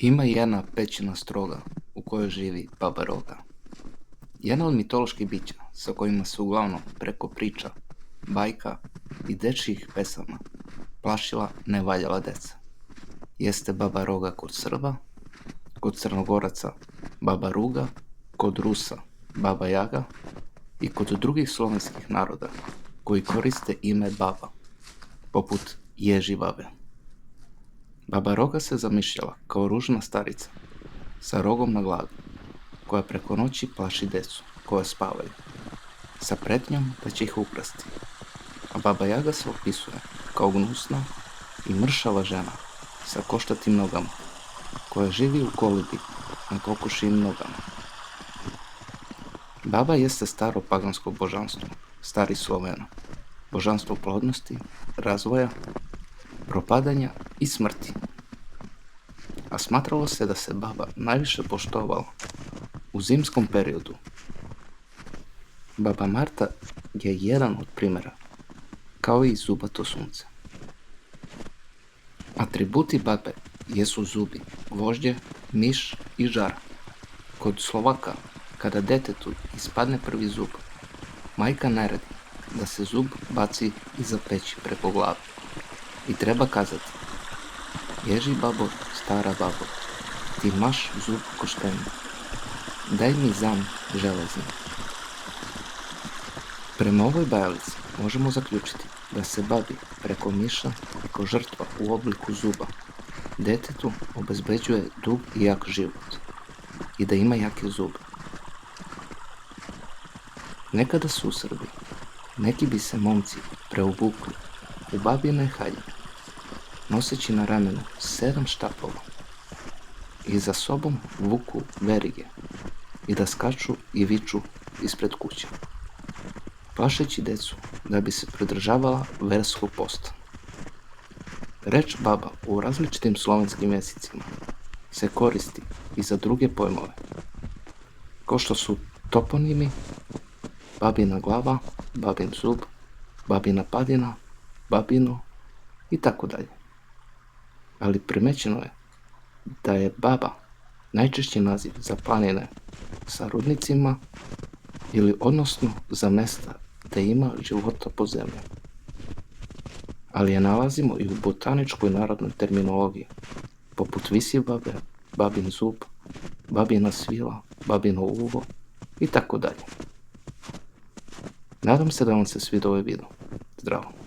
Ima jedna pećina stroga u kojoj živi Baba Roga. Jedna od mitoloških bića sa kojima se uglavnom preko priča, bajka i dečjih pesama plašila nevaljala deca. Jeste Baba Roga kod Srba, kod Crnogoraca Baba Ruga, kod Rusa Baba Jaga i kod drugih slovenskih naroda koji koriste ime Baba, poput Ježi Babe. Baba Roga se zamišljala kao ružna starica sa rogom na glavi, koja preko noći plaši decu koja spavaju, sa pretnjom da će ih ukrasti. A Baba Jaga se opisuje kao gnusna i mršava žena sa koštatim nogama, koja živi u kolibi na kokošijim nogama. Baba jeste staro pagansko božanstvo, stari Slovena, božanstvo plodnosti, razvoja, propadanja i smrti. A smatralo se da se baba najviše poštovala u zimskom periodu. Baba Marta je jedan od primjera, kao i zubato sunce. Atributi babe jesu zubi, gvožđe, miš i žar. Kod Slovaka, kada detetu ispadne prvi zub, majka naredi da se zub baci iza peći preko glave i treba kazati: Ježi babo, stara babo, ti maš zub košteni, daj mi zam železni. Prema ovoj bajalici možemo zaključiti da se babi preko miša, preko žrtva u obliku zuba, detetu obezbeđuje dug i jak život i da ima jake zube. Nekada su u Srbiji neki bi se momci preobukli u babine haljine, noseći na ramenu 7 štapova i za sobom vuku verige i da skaču i viču ispred kuće, plašeći decu da bi se pridržavala verskog posta. Reč baba u različitim slovenskim jezicima se koristi i za druge pojmove, kao što su toponimi, babina glava, babin zub, babina padina, babino i tako dalje. Ali primećeno je da je baba najčešći naziv za planine sa rudnicima ili odnosno za mesta gde ima života po zemlji. Ali je nalazimo i u botaničkoj narodnoj terminologiji, poput visiv babe, babin zub, babina svila, babino uvo i tako dalje. Nadam se da vam se svidio ovaj video. Zdravo!